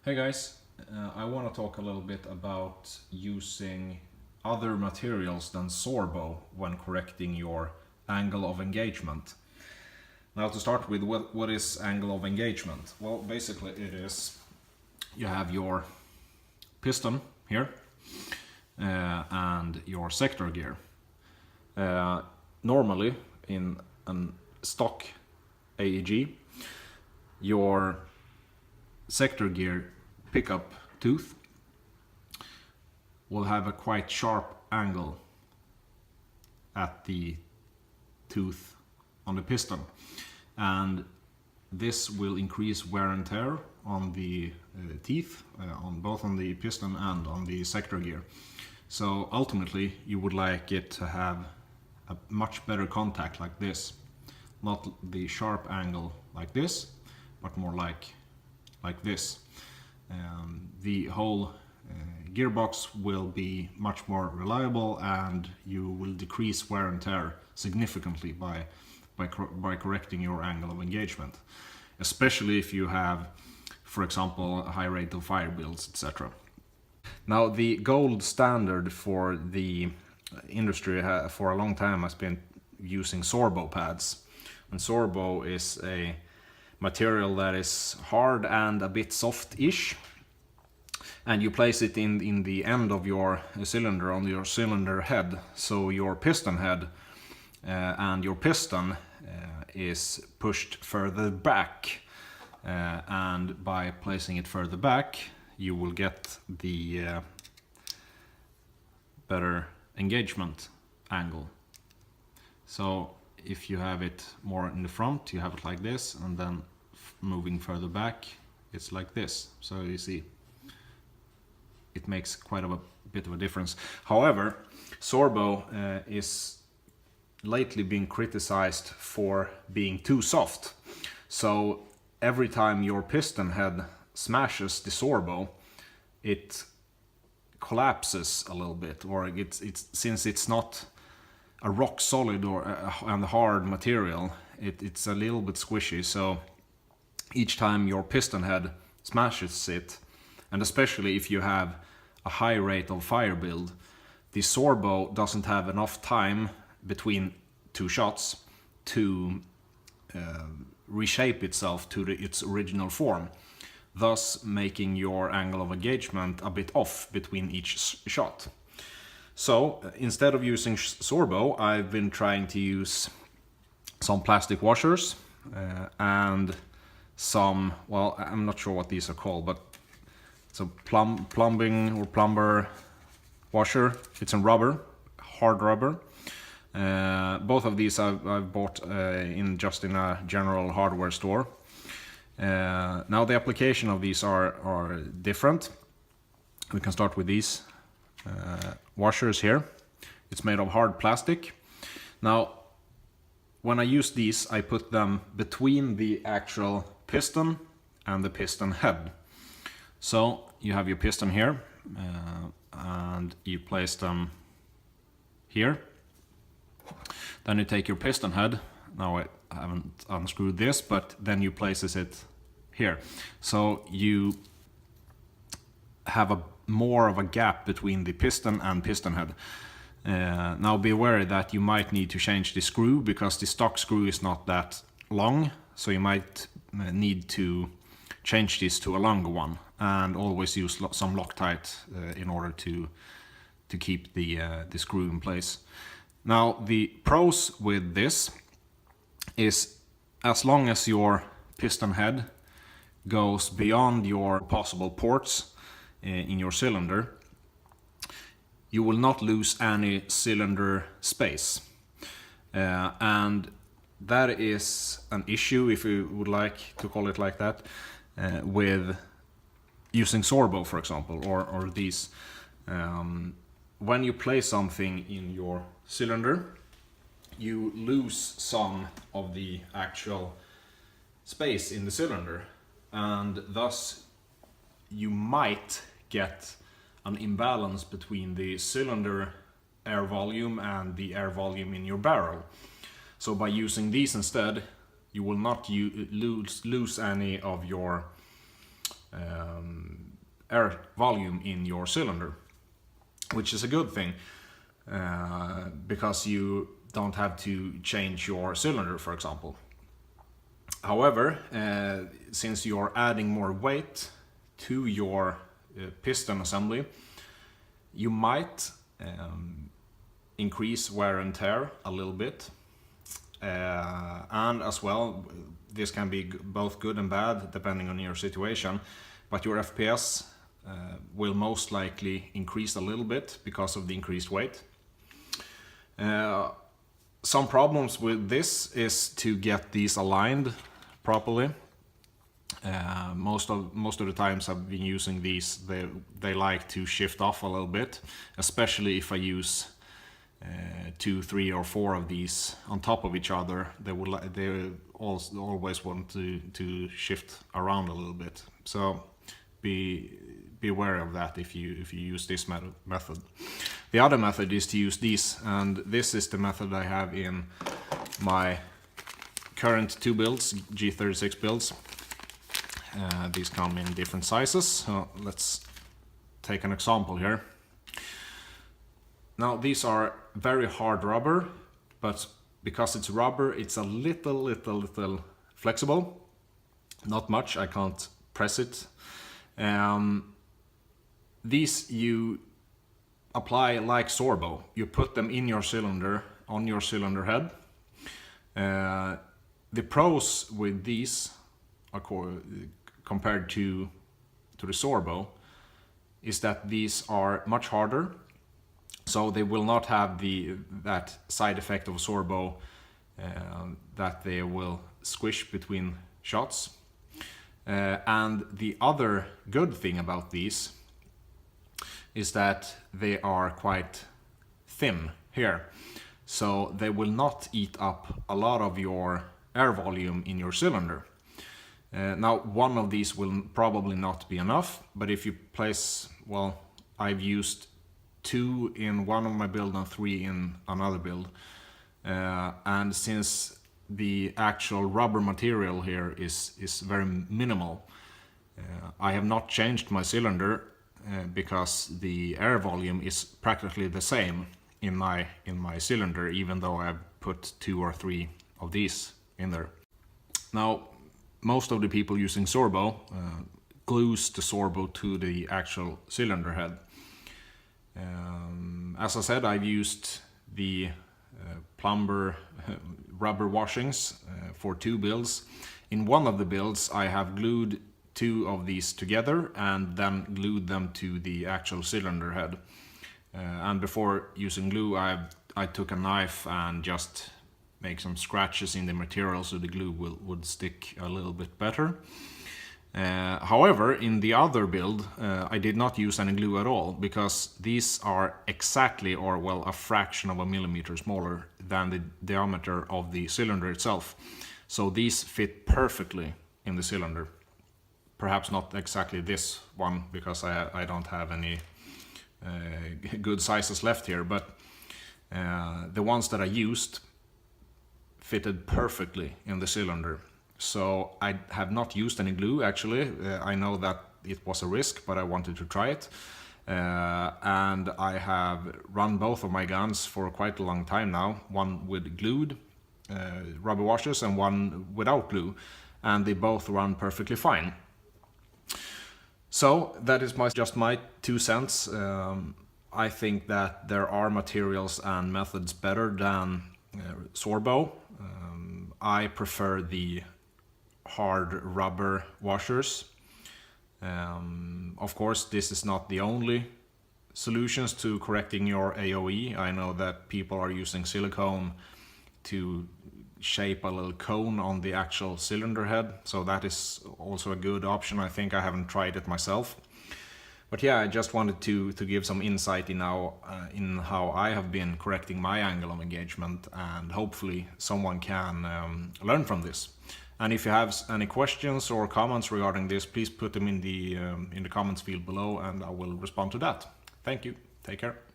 Hey guys, I want to talk a little bit about using other materials than Sorbo when correcting your angle of engagement. Now to start with, what is angle of engagement? Well, basically it is, you have your piston here and your sector gear. Normally in a stock AEG, your sector gear pickup tooth will have a quite sharp angle at the tooth on the piston, and this will increase wear and tear on the teeth, on both on the piston and on the sector gear. So ultimately you would like it to have a much better contact like this, not the sharp angle like this, but more like this. The whole gearbox will be much more reliable, and you will decrease wear and tear significantly by correcting your angle of engagement, especially if you have, for example, a high rate of fire builds, etc. Now, the gold standard for the industry for a long time has been using Sorbo pads, and Sorbo is a material that is hard and a bit soft-ish, and you place it in the end of your cylinder, on your cylinder head, so your piston head and your piston is pushed further back, and by placing it further back you will get the better engagement angle. So if you have it more in the front, you have it like this, and then moving further back, it's like this. So you see, it makes quite a bit of a difference. However, Sorbo is lately being criticized for being too soft. So every time your piston head smashes the Sorbo, it collapses a little bit, or since it's not a rock solid and hard material, it's a little bit squishy. So each time your piston head smashes it, and especially if you have a high rate of fire build, the Sorbo doesn't have enough time between two shots to reshape itself to its original form, thus making your angle of engagement a bit off between each shot. So instead of using Sorbo, I've been trying to use some plastic washers and some, well, I'm not sure what these are called, but it's a plumbing or plumber washer. It's in rubber, hard rubber. Both of these I've bought just in a general hardware store. Now the application of these are different. We can start with these washers here. It's made of hard plastic. Now when I use these, I put them between the actual piston and the piston head. So you have your piston here, and you place them here. Then you take your piston head. Now I haven't unscrewed this, but then you places it here. So you have more of a gap between the piston and piston head. Now be aware that you might need to change the screw, because the stock screw is not that long, so you might need to change this to a longer one, and always use some Loctite in order to keep the screw in place. Now the pros with this is, as long as your piston head goes beyond your possible ports in your cylinder, you will not lose any cylinder space, and that is an issue, if you would like to call it like that, with using Sorbo, for example, or these. When you place something in your cylinder, you lose some of the actual space in the cylinder, and thus you might get an imbalance between the cylinder air volume and the air volume in your barrel. So by using these instead, you will not lose any of your air volume in your cylinder, which is a good thing because you don't have to change your cylinder, for example. However, since you're adding more weight to your piston assembly, you might increase wear and tear a little bit. And as well, this can be both good and bad depending on your situation, but your FPS will most likely increase a little bit because of the increased weight. Some problems with this is to get these aligned properly. Most of the times I've been using these, they like to shift off a little bit, especially if I use 2, 3, or 4 of these on top of each other. They always want to shift around a little bit. So be aware of that if you use this method. The other method is to use these, and this is the method I have in my current 2 builds, G36 builds. These come in different sizes. So let's take an example here. Now these are very hard rubber, but because it's rubber, it's a little flexible. Not much, I can't press it. These you apply like Sorbo. You put them in your cylinder, on your cylinder head. The pros with these are compared to the Sorbo is that these are much harder, so they will not have that side effect of Sorbo that they will squish between shots. And the other good thing about these is that they are quite thin here, so they will not eat up a lot of your air volume in your cylinder. Now one of these will probably not be enough, but if you place, well, I've used 2 in one of my build and 3 in another build, and since the actual rubber material here is very minimal, I have not changed my cylinder because the air volume is practically the same in my cylinder, even though I've put 2 or 3 of these in there. Now most of the people using Sorbo glues the Sorbo to the actual cylinder head. As I said, I've used the plumber rubber washings for 2 builds. In one of the builds I have glued 2 of these together and then glued them to the actual cylinder head. And before using glue, I took a knife and just make some scratches in the material so the glue would stick a little bit better. However, in the other build, I did not use any glue at all, because these are exactly, or well, a fraction of a millimeter smaller than the diameter of the cylinder itself. So these fit perfectly in the cylinder. Perhaps not exactly this one, because I don't have any good sizes left here, but the ones that I used fitted perfectly in the cylinder. So I have not used any glue actually. I know that it was a risk, but I wanted to try it. And I have run both of my guns for quite a long time now. One with glued rubber washers and one without glue. And they both run perfectly fine. So that is just my 2 cents. I think that there are materials and methods better than Sorbo. I prefer the hard rubber washers. Of course, this is not the only solutions to correcting your AoE. I know that people are using silicone to shape a little cone on the actual cylinder head, so that is also a good option. I think I haven't tried it myself. But yeah, I just wanted to give some insight in how I have been correcting my angle of engagement, and hopefully someone can learn from this. And if you have any questions or comments regarding this, please put them in the comments field below, and I will respond to that. Thank you. Take care.